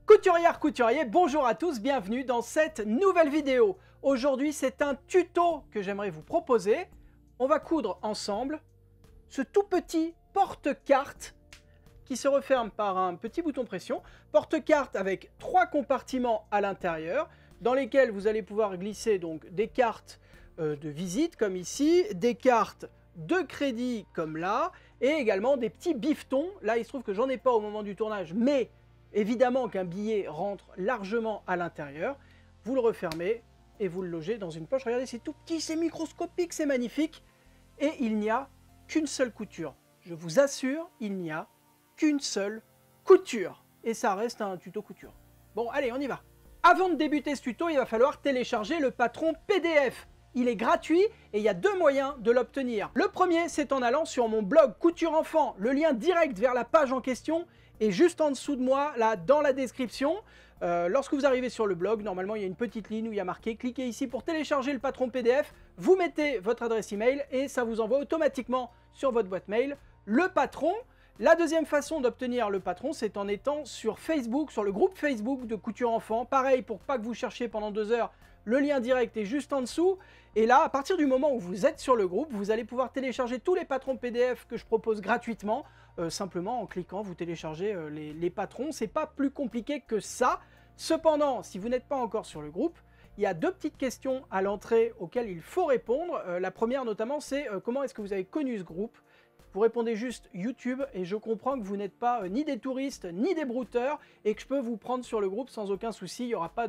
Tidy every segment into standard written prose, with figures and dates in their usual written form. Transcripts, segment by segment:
Couturières, couturiers, bonjour à tous, bienvenue dans cette nouvelle vidéo. Aujourd'hui, c'est un tuto que j'aimerais vous proposer. On va coudre ensemble ce tout petit porte-carte qui se referme par un petit bouton pression. Porte-carte avec 3 compartiments à l'intérieur dans lesquels vous allez pouvoir glisser donc des cartes de visite comme ici, des cartes de crédit comme là, et également des petits bifetons. Là, il se trouve que j'en ai pas au moment du tournage, mais évidemment qu'un billet rentre largement à l'intérieur. Vous le refermez et vous le logez dans une poche. Regardez, c'est tout petit, c'est microscopique, c'est magnifique. Et il n'y a qu'une seule couture. Je vous assure, il n'y a qu'une seule couture. Et ça reste un tuto couture. Bon, allez, on y va. Avant de débuter ce tuto, il va falloir télécharger le patron PDF. Il est gratuit et il y a 2 moyens de l'obtenir. Le premier, c'est en allant sur mon blog Couture Enfant. Le lien direct vers la page en question est juste en dessous de moi, là, dans la description. Lorsque vous arrivez sur le blog, normalement, il y a une petite ligne où il y a marqué « Cliquez ici pour télécharger le patron PDF ». Vous mettez votre adresse email et ça vous envoie automatiquement sur votre boîte mail le patron. La deuxième façon d'obtenir le patron, c'est en étant sur Facebook, sur le groupe Facebook de Couture Enfant. Pareil, pour pas que vous cherchiez pendant 2 heures, le lien direct est juste en dessous. Et là, à partir du moment où vous êtes sur le groupe, vous allez pouvoir télécharger tous les patrons PDF que je propose gratuitement. Simplement en cliquant, vous téléchargez les patrons. C'est pas plus compliqué que ça. Cependant, si vous n'êtes pas encore sur le groupe, il y a 2 petites questions à l'entrée auxquelles il faut répondre. La première notamment, c'est comment est-ce que vous avez connu ce groupe ? Vous répondez juste YouTube et je comprends que vous n'êtes pas ni des touristes ni des brouteurs et que je peux vous prendre sur le groupe sans aucun souci, il n'y aura pas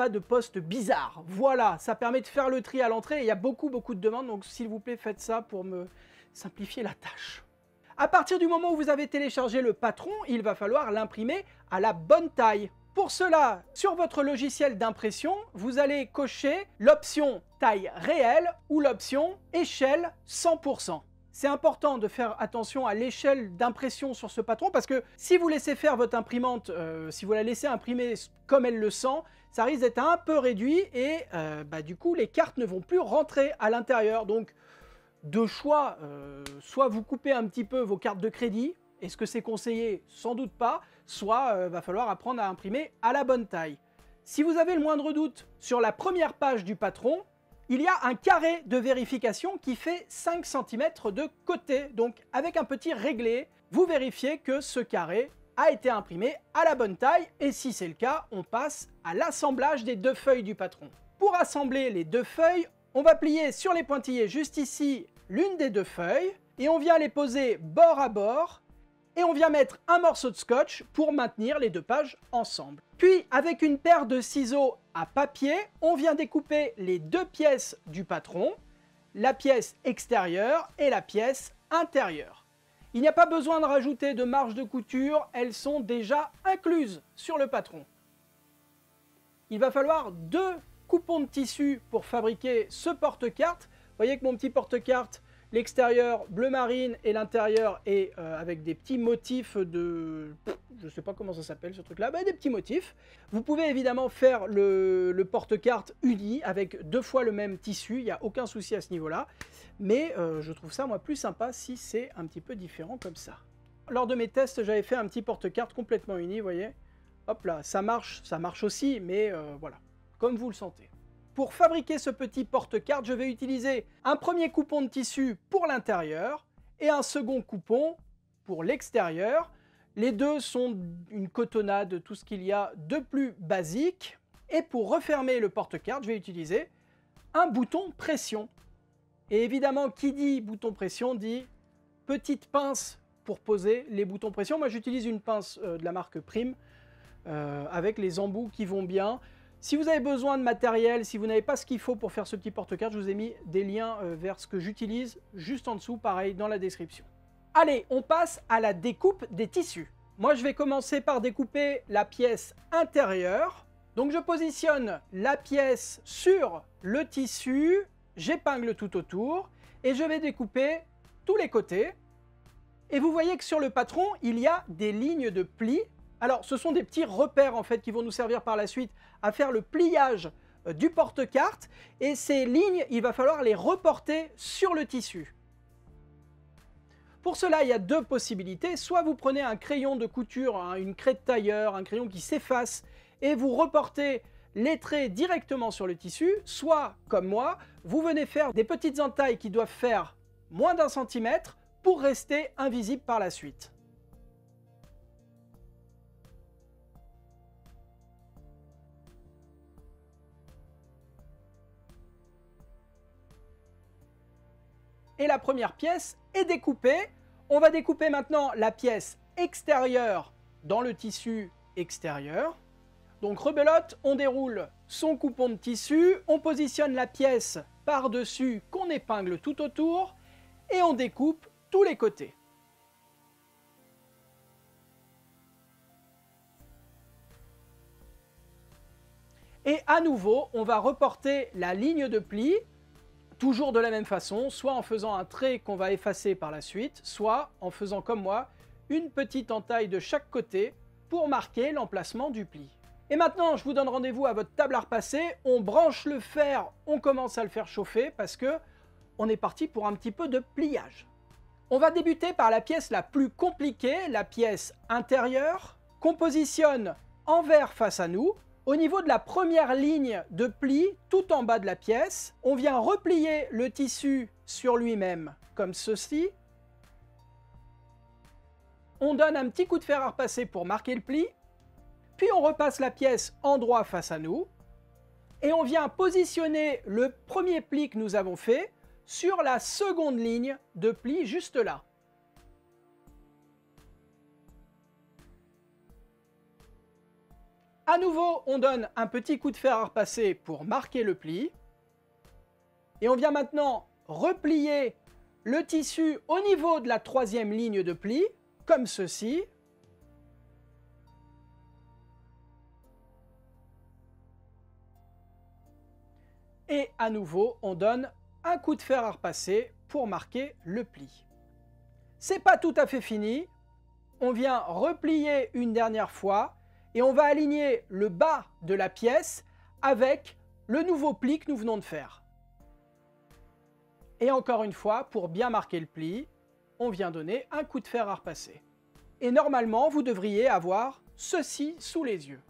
de post bizarre. Voilà, ça permet de faire le tri à l'entrée et il y a beaucoup de demandes, donc s'il vous plaît faites ça pour me simplifier la tâche. À partir du moment où vous avez téléchargé le patron, il va falloir l'imprimer à la bonne taille. Pour cela, sur votre logiciel d'impression, vous allez cocher l'option taille réelle ou l'option échelle 100%. C'est important de faire attention à l'échelle d'impression sur ce patron parce que si vous laissez faire votre imprimante, si vous la laissez imprimer comme elle le sent, ça risque d'être un peu réduit et du coup les cartes ne vont plus rentrer à l'intérieur. Donc deux choix, soit vous coupez un petit peu vos cartes de crédit, est-ce que c'est conseillé? Sans doute pas, soit va falloir apprendre à imprimer à la bonne taille. Si vous avez le moindre doute sur la première page du patron, il y a un carré de vérification qui fait 5 cm de côté. Donc avec un petit réglé, vous vérifiez que ce carré a été imprimé à la bonne taille. Et si c'est le cas, on passe à l'assemblage des 2 feuilles du patron. Pour assembler les 2 feuilles, on va plier sur les pointillés juste ici l'une des 2 feuilles. Et on vient les poser bord à bord. Et on vient mettre un morceau de scotch pour maintenir les 2 pages ensemble. Puis, avec une paire de ciseaux à papier, on vient découper les 2 pièces du patron, la pièce extérieure et la pièce intérieure. Il n'y a pas besoin de rajouter de marge de couture, elles sont déjà incluses sur le patron. Il va falloir 2 coupons de tissu pour fabriquer ce porte-carte. Vous voyez que mon petit porte-carte, l'extérieur bleu marine et l'intérieur est avec des petits motifs de... je ne sais pas comment ça s'appelle ce truc là, des petits motifs. Vous pouvez évidemment faire le porte-carte uni avec 2 fois le même tissu, il n'y a aucun souci à ce niveau là. Mais je trouve ça moi plus sympa si c'est un petit peu différent comme ça. Lors de mes tests j'avais fait un petit porte-carte complètement uni, vous voyez. Hop là, ça marche aussi, mais voilà, comme vous le sentez. Pour fabriquer ce petit porte-carte, je vais utiliser un premier coupon de tissu pour l'intérieur et un second coupon pour l'extérieur. Les 2 sont une cotonnade, tout ce qu'il y a de plus basique. Et pour refermer le porte-carte, je vais utiliser un bouton pression. Et évidemment, qui dit bouton pression dit petite pince pour poser les boutons pression. Moi, j'utilise une pince de la marque Prime avec les embouts qui vont bien. Si vous avez besoin de matériel, si vous n'avez pas ce qu'il faut pour faire ce petit porte-carte, je vous ai mis des liens vers ce que j'utilise juste en dessous, pareil, dans la description. Allez, on passe à la découpe des tissus. Moi, je vais commencer par découper la pièce intérieure. Donc, je positionne la pièce sur le tissu, j'épingle tout autour et je vais découper tous les côtés. Et vous voyez que sur le patron, il y a des lignes de plis. Alors, ce sont des petits repères en fait qui vont nous servir par la suite à faire le pliage du porte-carte. Et ces lignes, il va falloir les reporter sur le tissu. Pour cela, il y a deux possibilités. Soit vous prenez un crayon de couture, hein, une craie de tailleur, un crayon qui s'efface, et vous reportez les traits directement sur le tissu. Soit, comme moi, vous venez faire des petites entailles qui doivent faire moins d'1 centimètre pour rester invisibles par la suite. Et la première pièce est découpée. On va découper maintenant la pièce extérieure dans le tissu extérieur. Donc rebelote, on déroule son coupon de tissu, on positionne la pièce par-dessus qu'on épingle tout autour et on découpe tous les côtés. Et à nouveau, on va reporter la ligne de pli, toujours de la même façon, soit en faisant un trait qu'on va effacer par la suite, soit en faisant comme moi, une petite entaille de chaque côté pour marquer l'emplacement du pli. Et maintenant, je vous donne rendez-vous à votre table à repasser, on branche le fer, on commence à le faire chauffer parce que on est parti pour un petit peu de pliage. On va débuter par la pièce la plus compliquée, la pièce intérieure, qu'on positionne envers face à nous. Au niveau de la première ligne de pli, tout en bas de la pièce, on vient replier le tissu sur lui-même, comme ceci. On donne un petit coup de fer à repasser pour marquer le pli, puis on repasse la pièce en droit face à nous, et on vient positionner le premier pli que nous avons fait sur la seconde ligne de pli juste là. À nouveau, on donne un petit coup de fer à repasser pour marquer le pli. Et on vient maintenant replier le tissu au niveau de la troisième ligne de pli, comme ceci. Et à nouveau, on donne un coup de fer à repasser pour marquer le pli. C'est pas tout à fait fini. On vient replier une dernière fois. Et on va aligner le bas de la pièce avec le nouveau pli que nous venons de faire. Et encore une fois, pour bien marquer le pli, on vient donner un coup de fer à repasser. Et normalement, vous devriez avoir ceci sous les yeux.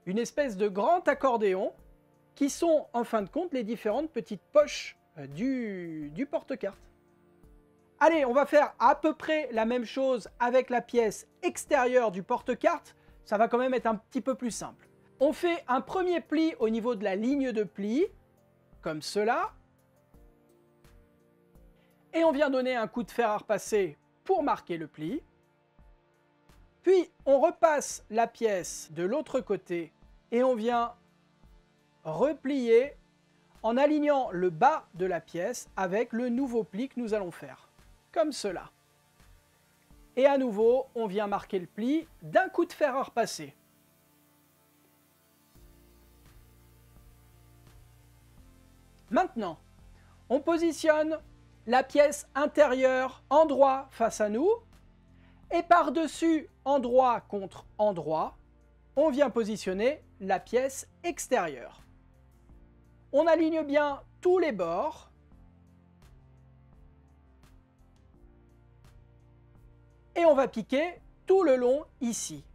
Une espèce de grand accordéon qui sont en fin de compte les différentes petites poches du porte-carte. Allez, on va faire à peu près la même chose avec la pièce extérieure du porte-carte. Ça va quand même être un petit peu plus simple. On fait un premier pli au niveau de la ligne de pli, comme cela. Et on vient donner un coup de fer à repasser pour marquer le pli. Puis on repasse la pièce de l'autre côté et on vient replier en alignant le bas de la pièce avec le nouveau pli que nous allons faire, comme cela. Et à nouveau, on vient marquer le pli d'un coup de fer à repasser. Maintenant, on positionne la pièce intérieure en droit face à nous et par-dessus endroit contre endroit, on vient positionner la pièce extérieure. On aligne bien tous les bords. Et on va piquer tout le long ici.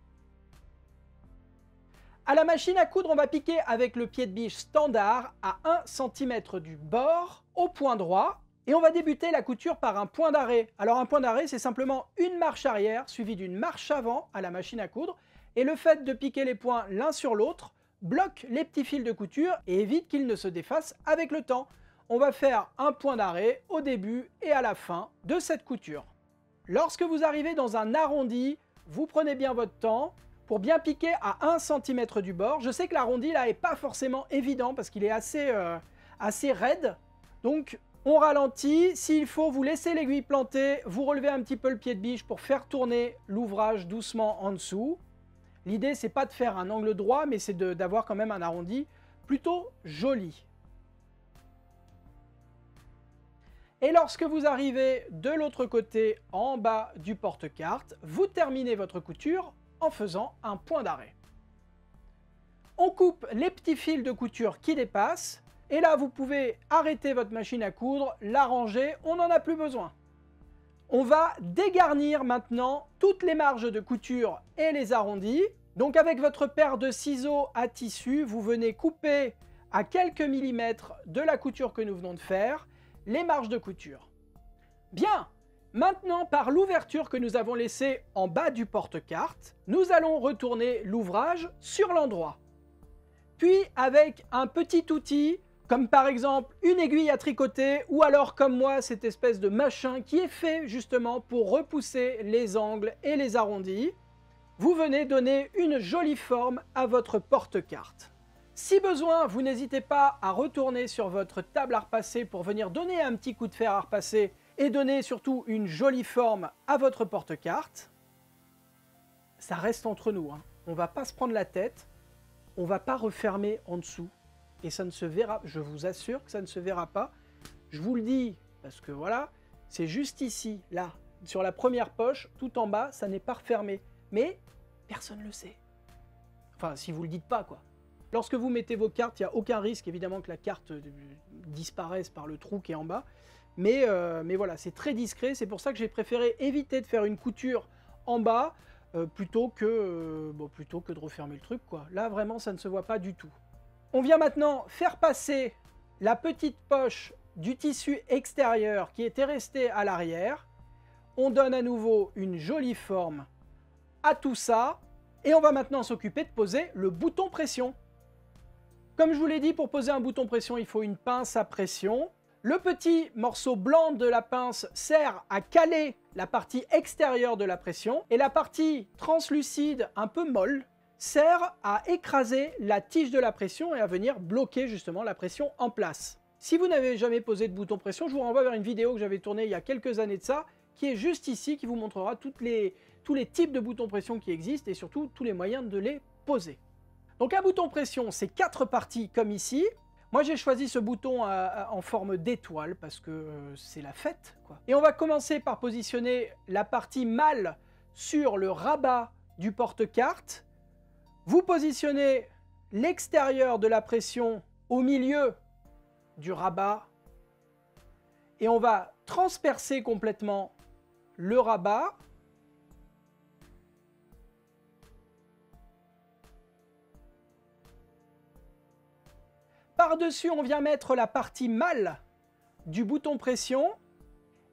À la machine à coudre, on va piquer avec le pied de biche standard à 1 cm du bord au point droit. Et on va débuter la couture par un point d'arrêt. Alors un point d'arrêt, c'est simplement une marche arrière suivie d'une marche avant à la machine à coudre. Et le fait de piquer les points l'un sur l'autre bloque les petits fils de couture et évite qu'ils ne se défassent avec le temps. On va faire un point d'arrêt au début et à la fin de cette couture. Lorsque vous arrivez dans un arrondi, vous prenez bien votre temps pour bien piquer à 1 cm du bord. Je sais que l'arrondi là n'est pas forcément évident parce qu'il est assez raide. Donc on ralentit. S'il faut, vous laissez l'aiguille plantée, vous relevez un petit peu le pied de biche pour faire tourner l'ouvrage doucement en dessous. L'idée, c'est pas de faire un angle droit, mais c'est d'avoir quand même un arrondi plutôt joli. Et lorsque vous arrivez de l'autre côté, en bas du porte-carte, vous terminez votre couture en faisant un point d'arrêt. On coupe les petits fils de couture qui dépassent, et là vous pouvez arrêter votre machine à coudre, la ranger, on n'en a plus besoin. On va dégarnir maintenant toutes les marges de couture et les arrondis. Donc avec votre paire de ciseaux à tissu, vous venez couper à quelques millimètres de la couture que nous venons de faire, les marges de couture. Bien, maintenant par l'ouverture que nous avons laissée en bas du porte-carte, nous allons retourner l'ouvrage sur l'endroit. Puis avec un petit outil, comme par exemple une aiguille à tricoter, ou alors comme moi cette espèce de machin qui est fait justement pour repousser les angles et les arrondis, vous venez donner une jolie forme à votre porte-carte. Si besoin, vous n'hésitez pas à retourner sur votre table à repasser pour venir donner un petit coup de fer à repasser et donner surtout une jolie forme à votre porte-carte. Ça reste entre nous, hein. On ne va pas se prendre la tête, on ne va pas refermer en dessous et ça ne se verra, je vous assure que ça ne se verra pas. Je vous le dis parce que voilà, c'est juste ici, là, sur la première poche, tout en bas, ça n'est pas refermé. Mais personne ne le sait. Enfin, si vous ne le dites pas, quoi. Lorsque vous mettez vos cartes, il n'y a aucun risque, évidemment, que la carte disparaisse par le trou qui est en bas. Mais voilà, c'est très discret. C'est pour ça que j'ai préféré éviter de faire une couture en bas plutôt que de refermer le truc, quoi. Là, vraiment, ça ne se voit pas du tout. On vient maintenant faire passer la petite poche du tissu extérieur qui était restée à l'arrière. On donne à nouveau une jolie forme à tout ça. Et on va maintenant s'occuper de poser le bouton pression. Comme je vous l'ai dit, pour poser un bouton pression, il faut une pince à pression. Le petit morceau blanc de la pince sert à caler la partie extérieure de la pression. Et la partie translucide, un peu molle, sert à écraser la tige de la pression et à venir bloquer justement la pression en place. Si vous n'avez jamais posé de bouton pression, je vous renvoie vers une vidéo que j'avais tournée il y a quelques années de ça, qui est juste ici, qui vous montrera tous les types de boutons pression qui existent et surtout tous les moyens de les poser. Donc un bouton pression, c'est 4 parties comme ici. Moi j'ai choisi ce bouton en forme d'étoile parce que c'est la fête, quoi. Et on va commencer par positionner la partie mâle sur le rabat du porte-carte. Vous positionnez l'extérieur de la pression au milieu du rabat et on va transpercer complètement le rabat. Par-dessus, on vient mettre la partie mâle du bouton pression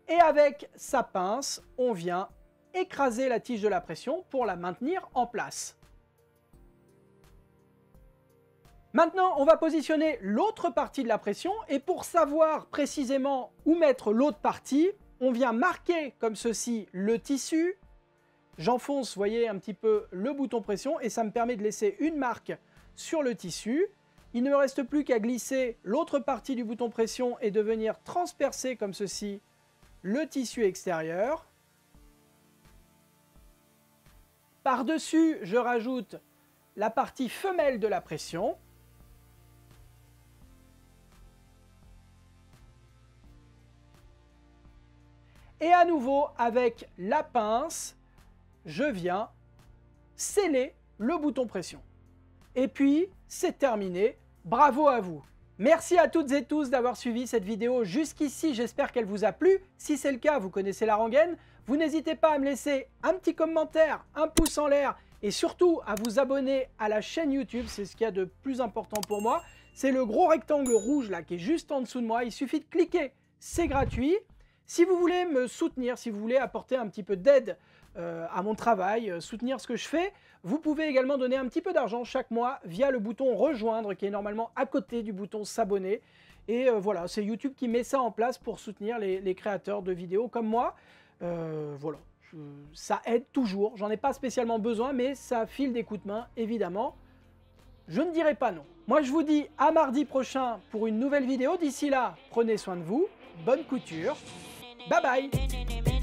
et avec sa pince, on vient écraser la tige de la pression pour la maintenir en place. Maintenant, on va positionner l'autre partie de la pression et pour savoir précisément où mettre l'autre partie, on vient marquer comme ceci le tissu. J'enfonce, vous voyez, un petit peu le bouton pression et ça me permet de laisser une marque sur le tissu. Il ne me reste plus qu'à glisser l'autre partie du bouton pression et de venir transpercer comme ceci le tissu extérieur. Par-dessus, je rajoute la partie femelle de la pression. Et à nouveau, avec la pince, je viens sceller le bouton pression. Et puis, c'est terminé. Bravo à vous! Merci à toutes et tous d'avoir suivi cette vidéo jusqu'ici, j'espère qu'elle vous a plu. Si c'est le cas, vous connaissez la rengaine. Vous n'hésitez pas à me laisser un petit commentaire, un pouce en l'air et surtout à vous abonner à la chaîne YouTube, c'est ce qu'il y a de plus important pour moi. C'est le gros rectangle rouge là qui est juste en dessous de moi, il suffit de cliquer, c'est gratuit. Si vous voulez me soutenir, si vous voulez apporter un petit peu d'aide à mon travail, soutenir ce que je fais, vous pouvez également donner un petit peu d'argent chaque mois via le bouton rejoindre qui est normalement à côté du bouton s'abonner. Et voilà, c'est YouTube qui met ça en place pour soutenir les créateurs de vidéos comme moi. Voilà, ça aide toujours, j'en ai pas spécialement besoin, mais ça file des coups de main évidemment. Je ne dirai pas non. Moi je vous dis à mardi prochain pour une nouvelle vidéo. D'ici là, prenez soin de vous, bonne couture, bye bye.